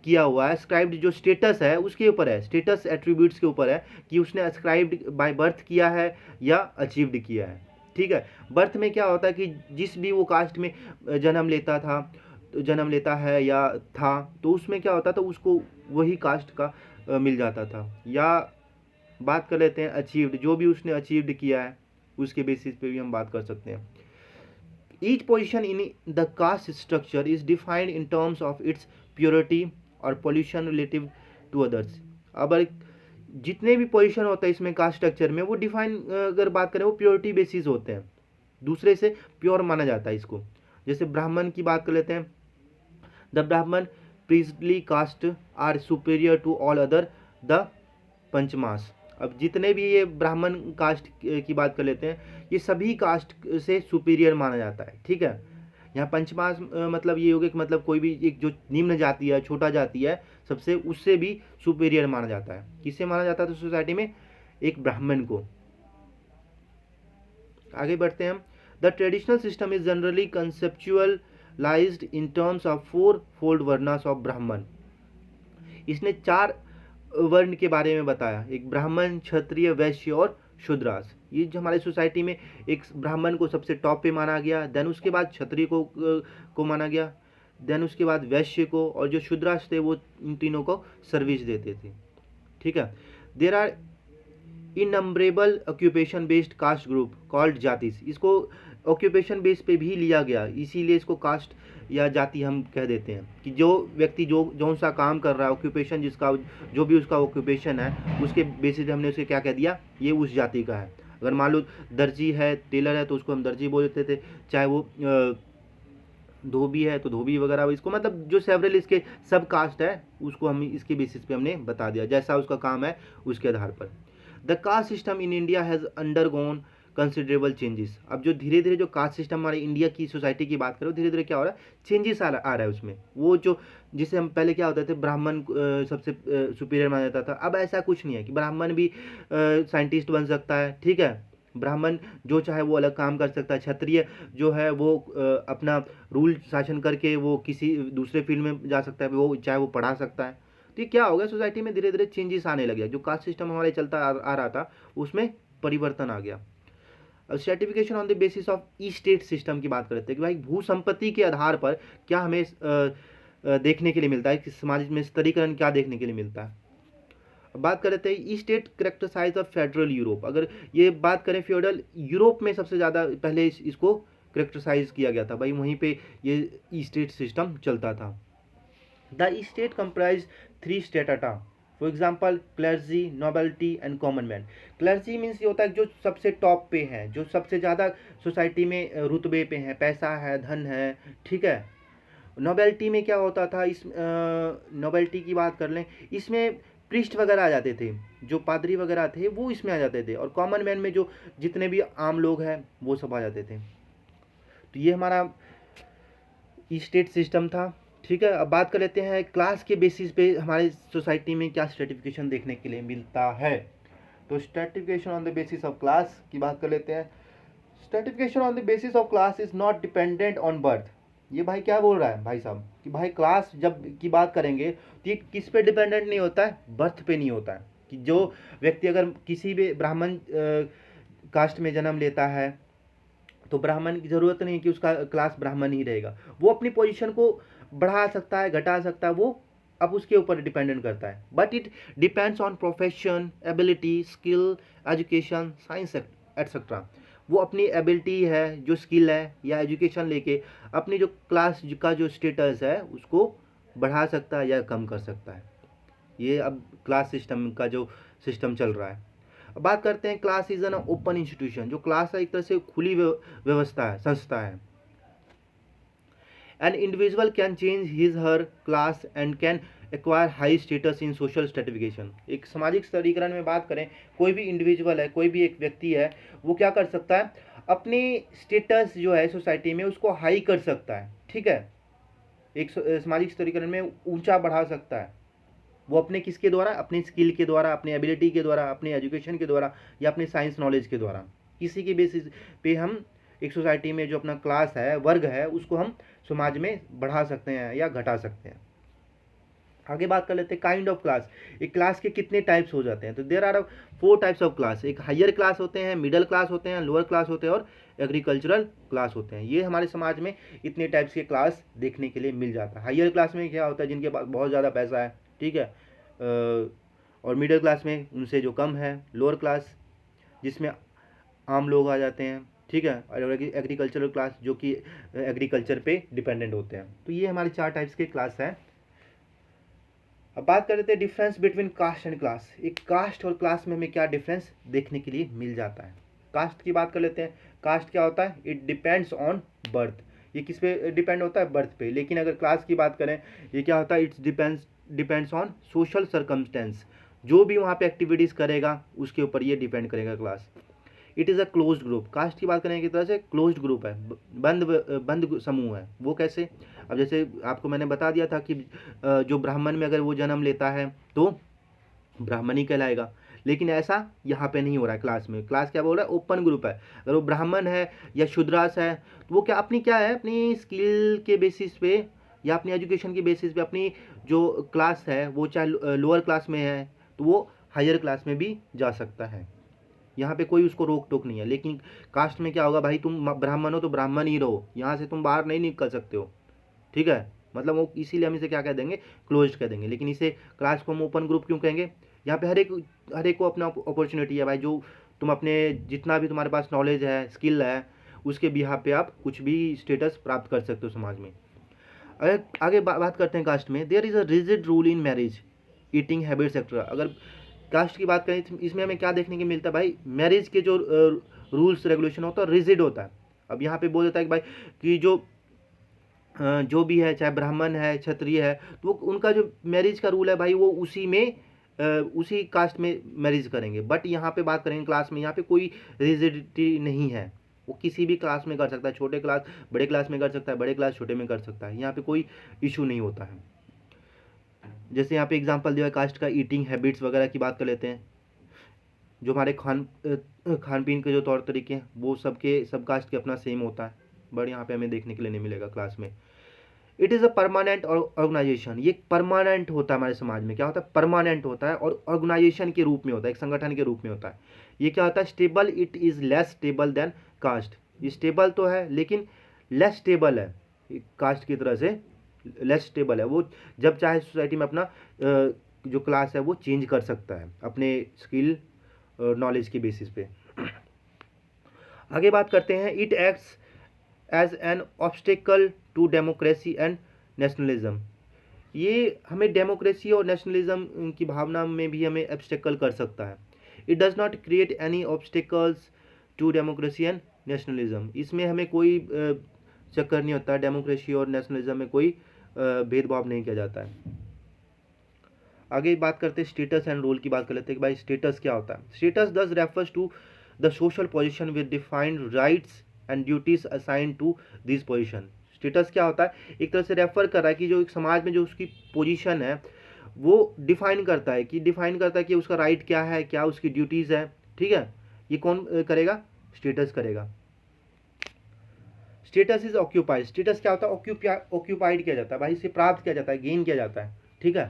किया हुआ है, अस्क्राइब्ड जो स्टेटस है उसके ऊपर है, स्टेटस एट्रीब्यूट्स के ऊपर है, कि उसने अस्क्राइब्ड बाय बर्थ किया है या अचीव्ड किया है, ठीक है। बर्थ में क्या होता है कि जिस भी वो कास्ट में जन्म लेता था, जन्म लेता है या था, तो उसमें क्या होता था, उसको वही कास्ट का मिल जाता था। या बात कर लेते हैं अचीव्ड, जो भी उसने अचीव्ड किया है उसके बेसिस पे भी हम बात कर सकते हैं। Each position in the caste structure is defined in terms of its purity और pollution relative to others। अब जितने भी पोजीशन होता है इसमें कास्ट स्ट्रक्चर में, वो डिफाइन अगर बात करें वो प्योरिटी बेसिस होते हैं, दूसरे से प्योर माना जाता है इसको। जैसे ब्राह्मण की बात कर लेते हैं, the Brahmin priestly caste are superior to all other the panchamas. अब जितने भी ये ब्राह्मण कास्ट की बात कर लेते हैं, ये सभी कास्ट से सुपीरियर माना जाता है, ठीक है। यहाँ पंचमास मतलब ये हो गया कि मतलब कोई भी एक जो निम्न जाति है, छोटा जाति है सबसे, उससे भी सुपीरियर माना जाता है। किससे माना जाता है सोसाइटी में, एक ब्राह्मण को। आगे बढ़ते हैं हम। The traditional system is generally conceptualised in terms of 4 fold varnas of Brahmin. इसने 4 वर्ण के बारे में बताया, एक ब्राह्मण, क्षत्रिय, वैश्य और शूद्रास। ये जो हमारे सोसाइटी में एक ब्राह्मण को सबसे टॉप पे माना गया, देन उसके बाद क्षत्रिय को माना गया, देन उसके बाद वैश्य को, और जो शूद्रास थे वो इन तीनों को सर्विस देते थे, ठीक है। There are innumerable occupation based caste group called jatis. इसको ऑक्यूपेशन बेस पे भी लिया गया, इसीलिए इसको कास्ट या जाति हम कह देते हैं, कि जो व्यक्ति जो सा काम कर रहा है, ऑक्यूपेशन जिसका जो भी उसका ऑक्यूपेशन है, उसके बेसिस पे हमने उसे क्या कह दिया, ये उस जाति का है। अगर मान लो दर्जी है, टेलर है, तो उसको हम दर्जी बोलते थे, चाहे वो धोबी है तो धोबी वगैरह, इसको मतलब जो सेवरल इसके सब कास्ट है उसको हम इसके बेसिस पे हमने बता दिया, जैसा उसका काम है उसके आधार पर। The caste system in India has undergone considerable changes. अब जो धीरे धीरे जो कास्ट सिस्टम हमारे इंडिया की सोसाइटी की बात करो, धीरे धीरे क्या हो रहा है, चेंजेस आ रहा है उसमें। वो जो जिसे हम पहले क्या होते थे, ब्राह्मण सबसे सुपीरियर माना जाता था, अब ऐसा कुछ नहीं है कि ब्राह्मण भी साइंटिस्ट बन सकता है, ठीक है, ब्राह्मण जो चाहे वो अलग काम कर सकता है, क्षत्रिय जो है वो अपना रूल शासन करके वो किसी दूसरे फील्ड में जा सकता है, वो चाहे वो पढ़ा सकता है। तो ये क्या हो गया, सोसाइटी में धीरे धीरे चेंजेस आने लगे, जो कास्ट सिस्टम हमारे चलता आ रहा था उसमें परिवर्तन आ गया। अब certification on the basis of E state system की बात करते हैं कि भाई भू संपत्ति के आधार पर क्या हमें देखने के लिए मिलता है कि समाज में स्तरीकरण क्या देखने के लिए मिलता है। अब बात कर लेते हैं estate characterise of feudal Europe. अगर ये बात करें फ्यूडल यूरोप में सबसे ज़्यादा पहले इसको करेक्टराइज किया गया था, भाई वहीं पे ये ई स्टेट सिस्टम चलता था। The E state comprise 3 strata, for example clergy, nobility and common man. Clergy means ये होता है जो सबसे टॉप पे है, जो सबसे ज़्यादा सोसाइटी में रुतबे पे है, पैसा है, धन है, ठीक है। नोबेलिटी में क्या होता था, इस नोबेलिटी की बात कर लें, इसमें प्रीस्ट वगैरह आ जाते थे, जो पादरी वगैरह थे वो इसमें आ जाते थे, और कॉमन मैन में जो जितने भी आम लोग हैं वो सब आ जाते थे। तो ये हमारा स्टेट सिस्टम था, ठीक है। अब बात कर लेते हैं क्लास के बेसिस पे हमारे सोसाइटी में क्या स्ट्रेटिफिकेशन देखने के लिए मिलता है। तो stratification on the basis of class की बात कर लेते हैं। Stratification on the basis of class is not dependent on birth. ये भाई क्या बोल रहा है भाई साहब कि भाई क्लास जब की बात करेंगे तो ये किस पे डिपेंडेंट नहीं होता है, बर्थ पे नहीं होता है। कि जो व्यक्ति अगर किसी भी ब्राह्मण कास्ट में जन्म लेता है तो ब्राह्मण की ज़रूरत नहीं कि उसका क्लास ब्राह्मण ही रहेगा, वो अपनी पोजीशन को बढ़ा सकता है, घटा सकता है, वो अब उसके ऊपर डिपेंडेंट करता है। But it depends on profession, ability, skill, education, science etcetera. वो अपनी एबिलिटी है, जो स्किल है या एजुकेशन लेके अपनी जो क्लास का जो स्टेटस है उसको बढ़ा सकता है या कम कर सकता है। ये अब क्लास सिस्टम का जो सिस्टम चल रहा है। अब बात करते हैं class is an open institution. जो क्लास है एक तरह से खुली व्यवस्था है, संस्था है। An individual can change his her class and can acquire high status in social stratification. एक सामाजिक स्तरीकरण में बात करें, कोई भी इंडिविजुअल है, कोई भी एक व्यक्ति है, वो क्या कर सकता है, अपनी स्टेटस जो है सोसाइटी में उसको हाई कर सकता है, ठीक है। एक सामाजिक स्तरीकरण में ऊंचा बढ़ा सकता है वो अपने किसके द्वारा, अपनी स्किल के द्वारा, अपनी एबिलिटी के द्वारा, अपनी एजुकेशन के द्वारा या अपनी साइंस नॉलेज के द्वारा। किसी के बेसिस पे हम एक सोसाइटी में जो अपना क्लास है, वर्ग है, उसको हम समाज में बढ़ा सकते हैं या घटा सकते हैं। आगे बात कर लेते हैं काइंड ऑफ क्लास। एक क्लास के कितने टाइप्स हो जाते हैं, तो there are 4 types of class. एक हायर क्लास होते हैं, मिडिल क्लास होते हैं, लोअर क्लास होते हैं और एग्रीकल्चरल क्लास होते हैं। ये हमारे समाज में इतने टाइप्स के क्लास देखने के लिए मिल जाता है। हायर क्लास में क्या होता है, जिनके पास बहुत ज़्यादा पैसा है, ठीक है, और मिडिल क्लास में उनसे जो कम है, लोअर क्लास जिसमें आम लोग आ जाते हैं, ठीक है, और एग्रीकल्चरल क्लास जो कि एग्रीकल्चर पे डिपेंडेंट होते हैं। तो ये हमारे 4 टाइप्स के क्लास हैं। अब बात कर लेते हैं difference between caste and class. एक कास्ट और क्लास में हमें क्या डिफरेंस देखने के लिए मिल जाता है। कास्ट की बात कर लेते हैं। कास्ट क्या होता है, इट डिपेंड्स ऑन बर्थ। ये किस पे डिपेंड होता है, बर्थ पे। लेकिन अगर क्लास की बात करें, ये क्या होता है, it's depends on social circumstance. जो भी वहाँ पे एक्टिविटीज़ करेगा उसके ऊपर ये डिपेंड करेगा class. It is a closed group. Caste की बात करें की तरह से क्लोज्ड ग्रुप है, बंद समूह है। वो कैसे, अब जैसे आपको मैंने बता दिया था कि जो ब्राह्मण में अगर वो जन्म लेता है तो ब्राह्मण ही कहलाएगा। लेकिन ऐसा यहाँ पे नहीं हो रहा है क्लास में। क्लास क्या बोल रहा है, ओपन ग्रुप है। अगर वो ब्राह्मण है या शूद्रास है तो वो क्या क्या है, अपनी स्किल के बेसिस पे या अपनी एजुकेशन के बेसिस पे अपनी जो क्लास है वो चाहे लोअर क्लास में है तो वो हायर क्लास में भी जा सकता है। यहाँ पे कोई उसको रोक टोक नहीं है। लेकिन कास्ट में क्या होगा, भाई तुम ब्राह्मण हो तो ब्राह्मण ही रहो, यहाँ से तुम बाहर नहीं निकल सकते हो, ठीक है। मतलब वो इसीलिए हम इसे क्या कह देंगे, क्लोज्ड कह देंगे। लेकिन इसे क्लास को हम ओपन ग्रुप क्यों कहेंगे, यहाँ पे हर एक को अपना अपॉर्चुनिटी है भाई। जो तुम अपने जितना भी तुम्हारे पास नॉलेज है, स्किल है, उसके बिहाफ पे आप कुछ भी स्टेटस प्राप्त कर सकते हो समाज में। अगर आगे बात करते हैं कास्ट में, there is a rigid rule in marriage, eating habits etcetera. अगर कास्ट की बात करें इसमें हमें क्या देखने को मिलता है, भाई मैरिज के जो रूल्स रेगुलेशन होता है रिजिड होता है। अब यहाँ पे बोल देता है कि भाई कि जो भी है, चाहे ब्राह्मण है, क्षत्रिय है, तो वो उनका जो मैरिज का रूल है भाई वो उसी में उसी कास्ट में मैरिज करेंगे। बट यहाँ पे बात करेंगे क्लास में, यहाँ पे कोई रिजिडिटी नहीं है। वो किसी भी क्लास में कर सकता है, छोटे क्लास बड़े क्लास में कर सकता है, बड़े क्लास छोटे में कर सकता है। यहाँ पे कोई इशू नहीं होता है। जैसे यहाँ पे एग्जांपल दिया है कास्ट का, ईटिंग हैबिट्स वगैरह की बात कर लेते हैं। जो हमारे खान पीन के जो तौर तरीके हैं वो सब कास्ट के अपना सेम होता है, बट यहाँ पे हमें देखने के लिए नहीं मिलेगा क्लास में। It is a permanent organisation, ये परमानेंट होता है हमारे समाज में, क्या होता है परमानेंट होता है, और ऑर्गेनाइजेशन के रूप में होता है, एक संगठन के रूप में होता है। ये क्या होता है stable, it is less stable than caste, ये स्टेबल तो है लेकिन लेस स्टेबल है, कास्ट की तरह से लेस स्टेबल है। वो जब चाहे सोसाइटी में अपना जो क्लास है वो चेंज कर सकता है अपने स्किल नॉलेज के बेसिस पे। आगे बात करते हैं, it acts as an obstacle to democracy and nationalism, ये हमें डेमोक्रेसी और नेशनलिज्म की भावना में भी हमें ऑब्स्टेकल कर सकता है। It does not create any obstacles to democracy and nationalism, इसमें हमें कोई चक्कर नहीं होता, डेमोक्रेसी और नेशनलिज्म में कोई भेदभाव नहीं किया जाता है। आगे बात करते हैं स्टेटस एंड रोल की बात कर लेते हैं कि भाई स्टेटस क्या होता है। Status thus refers to the social position with defined rights and duties assign to this position. Status क्या होता है, एक तरह से रेफर कर रहा है कि जो एक समाज में जो उसकी पोजीशन है वो डिफाइन करता है कि उसका राइट क्या है, क्या उसकी ड्यूटीज़ है, ठीक है। ये कौन करेगा, स्टेटस करेगा। स्टेटस इज ऑक्यूपाइड, स्टेटस क्या होता है ऑक्यूपाइड किया जाता है भाई, इसे प्राप्त किया जाता है, गेन किया जाता है, ठीक है।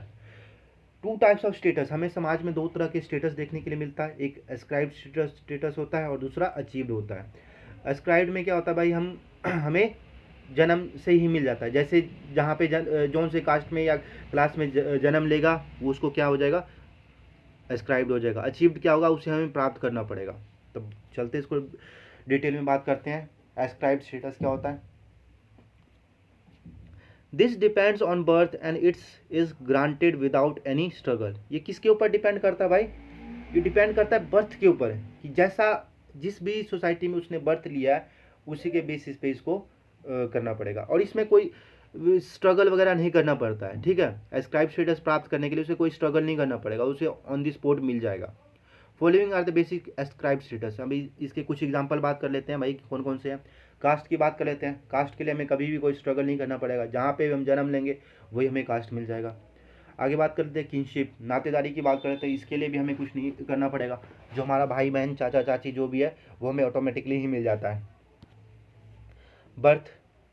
टू टाइप्स ऑफ स्टेटस, हमें समाज में दो तरह के स्टेटस देखने के लिए मिलता है, एक एस्क्राइब्ड स्टेटस होता है और दूसरा अचीव्ड होता है। एस्क्राइब्ड में क्या होता है भाई, हमें जन्म से ही मिल जाता है, जैसे जहाँ पे जौन से कास्ट में या क्लास में जन्म लेगा वो उसको क्या हो जाएगा, एस्क्राइब्ड हो जाएगा। अचीव्ड क्या होगा, उसे हमें प्राप्त करना पड़ेगा। तब चलते इसको डिटेल में बात करते हैं, एस्क्राइब्ड स्टेटस क्या होता है। This depends on birth and it's is granted without any struggle, ये किसके ऊपर डिपेंड करता है भाई, ये डिपेंड करता है बर्थ के ऊपर, कि जैसा जिस भी सोसाइटी में उसने बर्थ लिया है उसी के बेसिस पे इसको करना पड़ेगा, और इसमें कोई स्ट्रगल वगैरह नहीं करना पड़ता है, ठीक है। एस्क्राइब स्टेटस प्राप्त करने के लिए उसे कोई स्ट्रगल नहीं करना पड़ेगा, उसे ऑन द स्पॉट मिल जाएगा। Following are the basic ascribe status, अभी इसके कुछ एग्जांपल बात कर लेते हैं भाई, कौन कौन से हैं। कास्ट की बात कर लेते हैं, कास्ट के लिए हमें कभी भी कोई स्ट्रगल नहीं करना पड़ेगा, जहाँ पे हम जन्म लेंगे वही हमें कास्ट मिल जाएगा। आगे बात करते हैं किनशिप, नातेदारी की बात करते हैं, इसके लिए भी हमें कुछ नहीं करना पड़ेगा, जो हमारा भाई बहन चाचा चाची जो भी है वो हमें ऑटोमेटिकली ही मिल जाता है। बर्थ,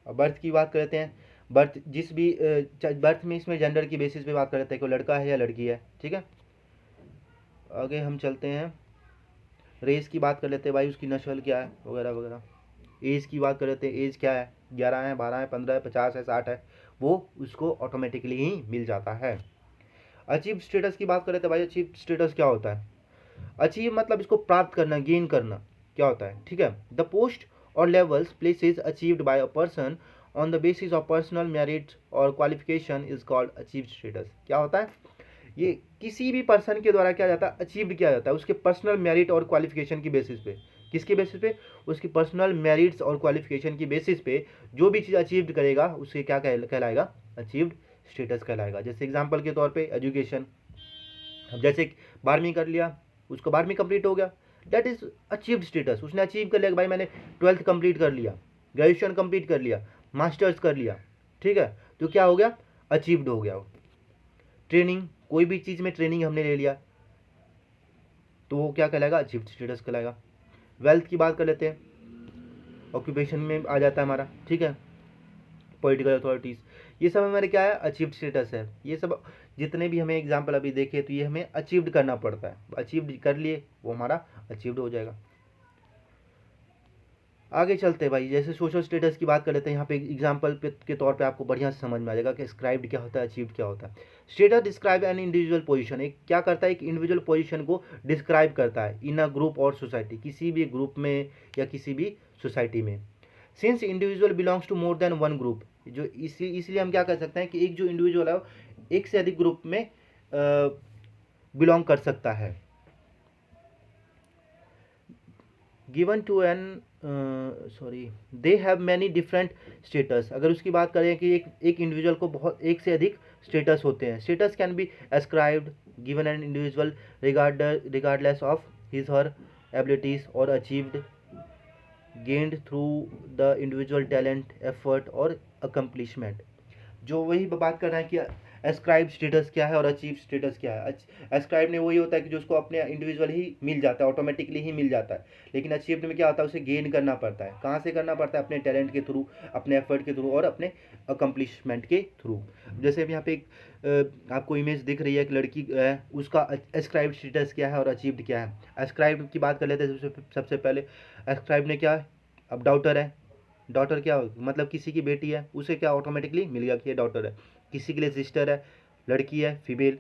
बर्थ की बात करते हैं, बर्थ जिस भी बर्थ में इसमें जेंडर की बेसिस पे बात करते हैं कि वो लड़का है या लड़की है, ठीक है। आगे हम चलते हैं, रेस की बात कर लेते हैं भाई, उसकी नस्ल क्या है वगैरह वगैरह। एज की बात कर लेते हैं, एज क्या है, 11 है, 12 है, 15 है, 50 है, 60 है, वो उसको ऑटोमेटिकली ही मिल जाता है। अचीव स्टेटस की बात करें तो भाई अचीव स्टेटस क्या होता है, अचीव मतलब इसको प्राप्त करना, गेन करना क्या होता है, ठीक है। द पोस्ट और levels places achieved by a person on the basis of personal merit और qualification is called achieve status. क्या होता है, ये किसी भी पर्सन के द्वारा क्या जाता है, अचीव्ड किया जाता है उसके पर्सनल मेरिट और क्वालिफिकेशन की बेसिस पे। किसके बेसिस पे, उसकी पर्सनल मेरिट्स और क्वालिफिकेशन की बेसिस पे जो भी चीज़ अचीव्ड करेगा उसे क्या कहलाएगा, अचीव्ड स्टेटस कहलाएगा। जैसे एग्जांपल के तौर पे एजुकेशन, अब जैसे 12वीं कर लिया, उसको 12वीं कंप्लीट हो गया, दैट इज अचीव्ड स्टेटस, उसने अचीव कर लिया, भाई मैंने 12th कंप्लीट कर लिया, ग्रेजुएशन कंप्लीट कर लिया, मास्टर्स कर लिया, ठीक है, तो क्या हो गया, अचीव्ड हो गया वो। ट्रेनिंग, कोई भी चीज़ में ट्रेनिंग हमने ले लिया तो वो क्या कहलाएगा, अचीव्ड स्टेटस कहलाएगा। वेल्थ की बात कर लेते हैं, ऑक्यूपेशन में आ जाता है हमारा, ठीक है। पॉलिटिकल अथॉरिटीज़, ये सब हमारे क्या है, अचीव्ड स्टेटस है। ये सब जितने भी हमें एग्जाम्पल अभी देखे तो ये हमें अचीव्ड करना पड़ता है, अचीव्ड कर लिए वो हमारा अचीव्ड हो जाएगा। आगे चलते हैं भाई, जैसे सोशल स्टेटस की बात कर लेते हैं, यहाँ पे एग्जाम्पल के तौर पे आपको बढ़िया से समझ में आ जाएगा कि स्क्राइब्ड क्या होता है, अचीव्ड क्या होता है। Status describe N individual position, एक क्या करता है, एक इंडिविजुअल पोजीशन को डिस्क्राइब करता है इन अ ग्रुप और सोसाइटी, किसी भी ग्रुप में या किसी भी सोसाइटी में। Since individual belongs to more than one group, जो इसलिए हम क्या कर सकते हैं कि एक जो इंडिविजुअल है एक से अधिक ग्रुप में बिलोंग कर सकता है। Given to an they have many different status, अगर उसकी बात करें कि एक इंडिविजुअल को बहुत एक से अधिक स्टेटस होते हैं। Status can be ascribed given an individual regardless of his her abilities और achieved gained through the individual talent effort और अकम्पलिशमेंट। जो वही बात कर रहे हैं कि एस्क्राइब स्टेटस क्या है और अचीव स्टेटस क्या है। एस्क्राइब में वही होता है कि जो उसको अपने इंडिविजुअल ही मिल जाता है, ऑटोमेटिकली ही मिल जाता है। लेकिन अचीव्ड में क्या होता है, उसे गेन करना पड़ता है। कहाँ से करना पड़ता है? अपने टैलेंट के थ्रू, अपने एफर्ट के थ्रू और अपने अकम्पलिशमेंट के थ्रू। जैसे अब यहाँ पे एक आपको इमेज दिख रही है, एक लड़की है, उसका एस्क्राइब स्टेटस क्या है और अचीव्ड क्या है। एस्क्राइब की बात कर लेते हैं सबसे पहले। एस्क्राइब ने क्या है, अब डॉटर है, डॉटर क्या हो मतलब किसी की बेटी है, उसे क्या ऑटोमेटिकली मिल गया कि ये डॉटर है। किसी के लिए सिस्टर है, लड़की है, फीमेल,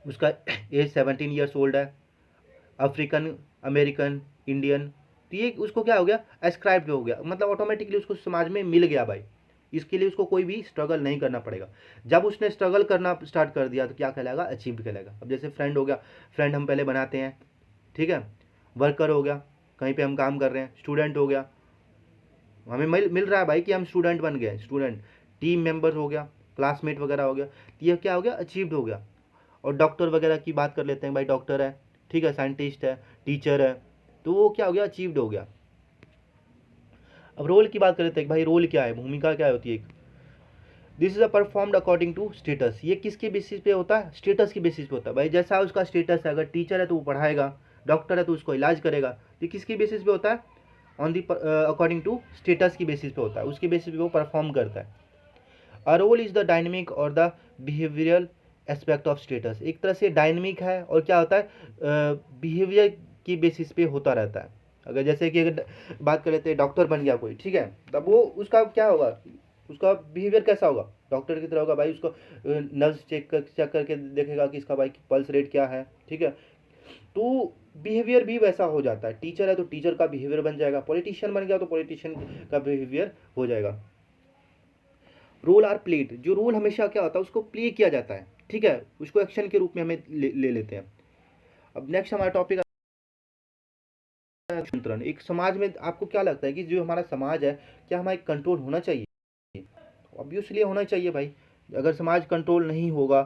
उसका एज 17 ईयर्स ओल्ड है, अफ्रीकन, अमेरिकन, इंडियन, तो ये उसको क्या हो गया, एस्क्राइब हो गया, मतलब ऑटोमेटिकली उसको समाज में मिल गया भाई। इसके लिए उसको कोई भी स्ट्रगल नहीं करना पड़ेगा। जब उसने स्ट्रगल करना स्टार्ट कर दिया तो क्या कहलाएगा, अचीव्ड कहलाएगा। अब जैसे फ्रेंड हो गया, फ्रेंड हम पहले बनाते हैं, ठीक है। वर्कर हो गया, कहीं पे हम काम कर रहे हैं। स्टूडेंट हो गया, हमें मिल रहा है भाई कि हम स्टूडेंट बन गए, स्टूडेंट। टीम मेंबर हो गया, क्लासमेट वगैरह हो गया, तो ये क्या हो गया, अचीव्ड हो गया। और डॉक्टर वगैरह की बात कर लेते हैं भाई, डॉक्टर है, ठीक है, साइंटिस्ट है, टीचर है, तो वो क्या हो गया, अचीव्ड हो गया। अब रोल की बात कर लेते हैं भाई, रोल क्या है, भूमिका क्या होती है एक। This is a performed according to status. ये किसके बेसिस पे होता है, स्टेटस के बेसिस पे होता है भाई। जैसा उसका स्टेटस है, अगर टीचर है तो वो पढ़ाएगा, डॉक्टर है तो उसको इलाज करेगा। ये किसके बेसिस पे होता है, on the according to status की बेसिस पे होता है, उसके बेसिस पे वो परफॉर्म करता है। A role is the dynamic और the behavioural aspect of status. एक तरह से डायनेमिक है और क्या होता है, बिहेवियर की बेसिस पे होता रहता है। अगर जैसे कि अगर बात कर लेते हैं, डॉक्टर बन गया कोई, ठीक है, तब वो उसका क्या होगा, उसका बिहेवियर कैसा होगा, डॉक्टर की तरह होगा भाई। उसको नर्व्स चेक करके देखेगा कि इसका भाई पल्स रेट क्या है, ठीक है। तो बिहेवियर भी वैसा हो जाता है। टीचर है तो टीचर का बिहेवियर बन जाएगा, पॉलिटिशियन बन गया तो पॉलिटिशियन का बिहेवियर हो जाएगा। रोल आर प्लेड, जो रोल हमेशा क्या होता है, उसको प्ले किया जाता है, ठीक है, उसको एक्शन के रूप में हमें ले लेते हैं। अब नेक्स्ट हमारा टॉपिक नियंत्रण। एक समाज में आपको क्या लगता है कि जो हमारा समाज है, क्या हमारा कंट्रोल होना चाहिए? ऑब्वियसली होना चाहिए भाई। अगर समाज कंट्रोल नहीं होगा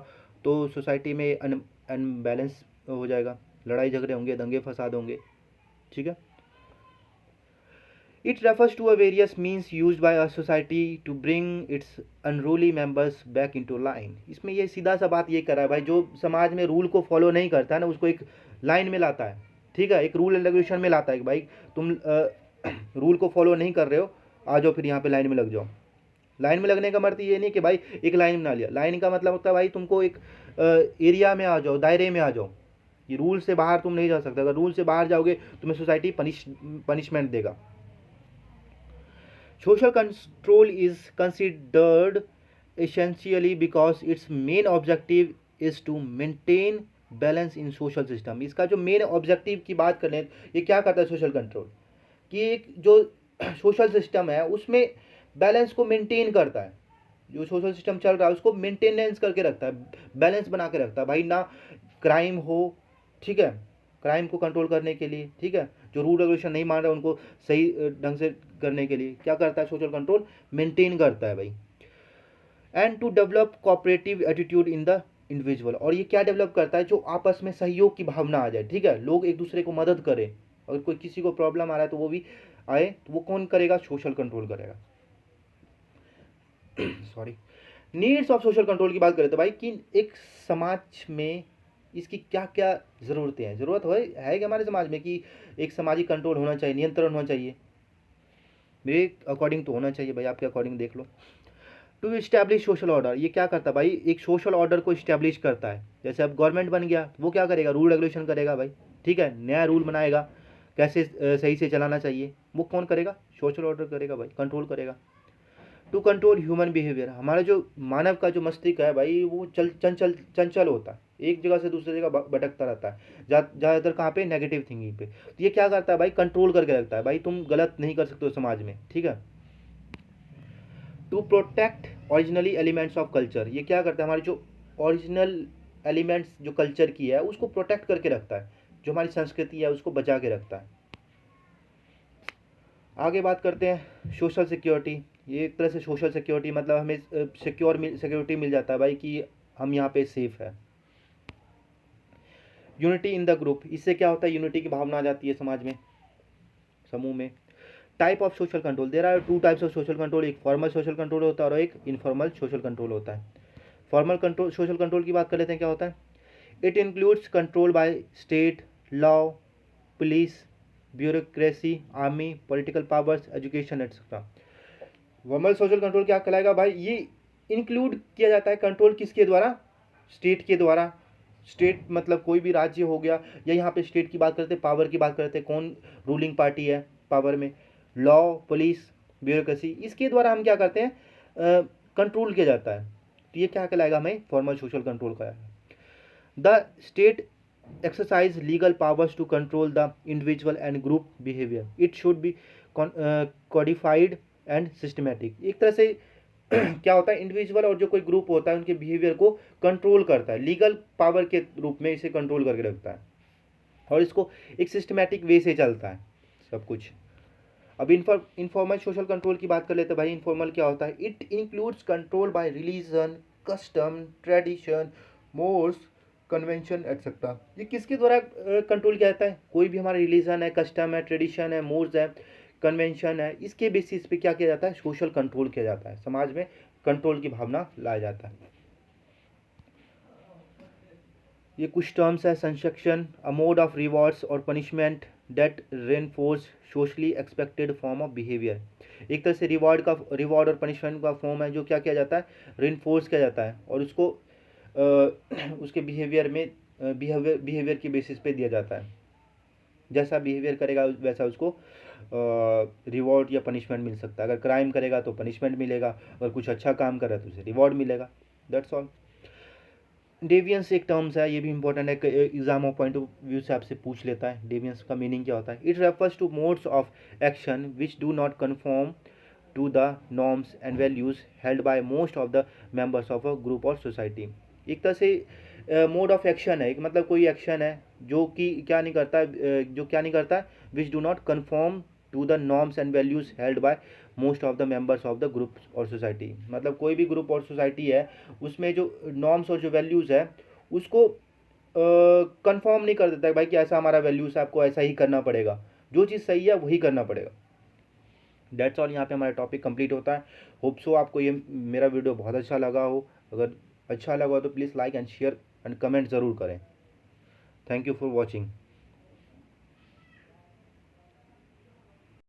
तो सोसाइटी में अनबैलेंस हो जाएगा, लड़ाई झगड़े होंगे, दंगे फसाद होंगे, ठीक है। It refers to a various means used by a society to bring its unruly members back into line. इसमें ये सीधा सा बात ये कर रहा है भाई, जो समाज में रूल को फॉलो नहीं करता है ना, उसको एक लाइन में लाता है, ठीक है, एक रूल एंड रेगुलेशन में लाता है कि भाई तुम रूल को फॉलो नहीं कर रहे हो, आ जाओ फिर यहाँ पे लाइन में लग जाओ। लाइन में लगने का मतलब ये नहीं कि भाई एक लाइन बना लिया, लाइन का मतलब होता है भाई तुमको एक एरिया में आ जाओ, दायरे में आ जाओ। ये रूल से बाहर तुम नहीं जा सकते, अगर रूल से बाहर जाओगे तुम्हें सोसाइटी पनिशमेंट देगा। Social control is considered essentially because its main objective is to maintain balance in social system. इसका जो मेन ऑब्जेक्टिव की बात करें, ये क्या करता है सोशल कंट्रोल, कि एक जो सोशल सिस्टम है उसमें बैलेंस को मेंटेन करता है। जो सोशल सिस्टम चल रहा है उसको मेंटेनेंस करके रखता है, बैलेंस बना के रखता है भाई, ना क्राइम हो, ठीक है, क्राइम को कंट्रोल करने के लिए, ठीक है, जो रूल रेगुलेशन नहीं मान रहे उनको सही ढंग से करने के लिए क्या करता है, सोशल कंट्रोल मेंटेन करता है भाई। And to develop cooperative attitude in the individual. और ये क्या डेवलप करता है, जो आपस में सहयोग की भावना आ जाए, ठीक है, लोग एक दूसरे को मदद करें। अगर कोई किसी को प्रॉब्लम आ रहा है तो वो भी आए, तो वो कौन करेगा, सोशल कंट्रोल करेगा। Sorry. Needs of social control की बात करें तो भाई कि एक समाज में इसकी क्या क्या ज़रूरतें हैं, ज़रूरत है कि हमारे समाज में कि एक सामाजिक कंट्रोल होना चाहिए, नियंत्रण होना चाहिए। मेरे अकॉर्डिंग तो होना चाहिए भाई, आपके अकॉर्डिंग देख लो। टू इस्टेब्लिश सोशल ऑर्डर, ये क्या करता है भाई, एक सोशल ऑर्डर को इस्टेब्लिश करता है। जैसे अब गवर्नमेंट बन गया वो क्या करेगा, रूल रेगुलेशन करेगा भाई, ठीक है, नया रूल बनाएगा कैसे सही से चलाना चाहिए, वो कौन करेगा, सोशल ऑर्डर करेगा भाई, कंट्रोल करेगा। टू कंट्रोल ह्यूमन बिहेवियर, हमारा जो मानव का जो मस्तिष्क है भाई वो चंचल चंचल होता है, एक जगह से दूसरी जगह भटकता रहता है, ज़्यादातर कहाँ पे, नेगेटिव थिंकिंग पे। तो ये क्या करता है भाई, कंट्रोल करके रखता है भाई, तुम गलत नहीं कर सकते हो समाज में, ठीक है। To protect originally elements of culture, ये क्या करता है, हमारी जो ओरिजिनल एलिमेंट्स जो कल्चर की है उसको प्रोटेक्ट करके रखता है, जो हमारी संस्कृति है उसको बचा के रखता है। आगे बात करते हैं सोशल सिक्योरिटी। ये एक तरह से सोशल सिक्योरिटी मतलब हमें सिक्योरिटी मिल जाता है भाई कि हम यहाँ पे सेफ है। यूनिटी इन द ग्रुप, इससे क्या होता है, यूनिटी की भावना आ जाती है समाज में, समूह में। Type of social control, there are two types of social control, एक फॉर्मल सोशल कंट्रोल होता है और एक इनफॉर्मल सोशल कंट्रोल होता है। फॉर्मल कंट्रोल, सोशल कंट्रोल की बात कर लेते हैं, क्या होता है? It includes control by state, law, police, bureaucracy, army, political powers, education etcetera. Formal social control क्या कहलाएगा भाई? ये इंक्लूड किया जाता है कंट्रोल किसके द्वारा? स्टेट के द्वारा। स्टेट मतलब कोई भी राज्य हो गया, या यहाँ पे स्टेट की बात करते हैं, पावर की बात करते हैं, कौन रूलिंग पार्टी है पावर में, लॉ, पुलिस, ब्यूरोक्रेसी, इसके द्वारा हम क्या करते हैं? कंट्रोल किया जाता है। तो ये क्या कहलाएगा? हमें फॉर्मल सोशल कंट्रोल का। The state exercise legal powers to control the individual and group behavior. It should be codified and systematic. एक तरह से क्या होता है? इंडिविजुअल और जो कोई ग्रुप होता है उनके बिहेवियर को कंट्रोल करता है, लीगल पावर के रूप में इसे कंट्रोल करके रखता है, और इसको एक सिस्टमैटिक वे से चलता है सब कुछ। अब इनफॉर्मल सोशल कंट्रोल की बात कर लेते हैं भाई। इनफॉर्मल क्या होता है? It includes control by religion, custom, tradition, mores, convention etcetera. ये किसके द्वारा कंट्रोल किया जाता है? कोई भी हमारा रिलीजन है, कस्टम है, ट्रेडिशन है, मोर्स है, कन्वेंशन है, इसके बेसिस पे क्या किया जाता है? सोशल कंट्रोल किया जाता है, समाज में कंट्रोल की भावना लाया जाता है। ये कुछ टर्म्स है। Sanction, a mode of rewards और punishment that reinforce socially expected form of behaviour. एक तरह से रिवॉर्ड और पनिशमेंट का फॉर्म है जो क्या किया जाता है? रेनफोर्स किया जाता है, और उसको उसके बिहेवियर में बिहेवियर के बेसिस पे दिया जाता है। जैसा बिहेवियर करेगा वैसा उसको रिवॉर्ड या पनिशमेंट मिल सकता है। अगर क्राइम करेगा तो पनिशमेंट मिलेगा, अगर कुछ अच्छा काम कर रहा है तो उसे रिवॉर्ड मिलेगा। That's all. डेवियंस एक टर्म्स है, ये भी इंपॉर्टेंट है, exam of point of view से आपसे पूछ लेता है डेवियंस का मीनिंग क्या होता है। It refers to modes of action which do not conform to the norms and values held by most of the members of a group और सोसाइटी। एक तरह से मोड ऑफ एक्शन है, एक मतलब कोई एक्शन है जो कि क्या नहीं करता, जो क्या नहीं करता, which do not conform to the norms and values held by most of the members of the group और सोसाइटी। मतलब कोई भी ग्रुप और सोसाइटी है उसमें जो नॉर्म्स और जो वैल्यूज़ है उसको कंफर्म नहीं कर देता है भाई कि ऐसा हमारा वैल्यूज़ है, आपको ऐसा ही करना पड़ेगा, जो चीज़ सही है वही करना पड़ेगा। That's all. यहाँ पे हमारा टॉपिक कंप्लीट होता है। होप सो आपको ये मेरा वीडियो बहुत अच्छा लगा हो। अगर अच्छा लगा हो तो please like and share and comment ज़रूर करें। Thank you for watching.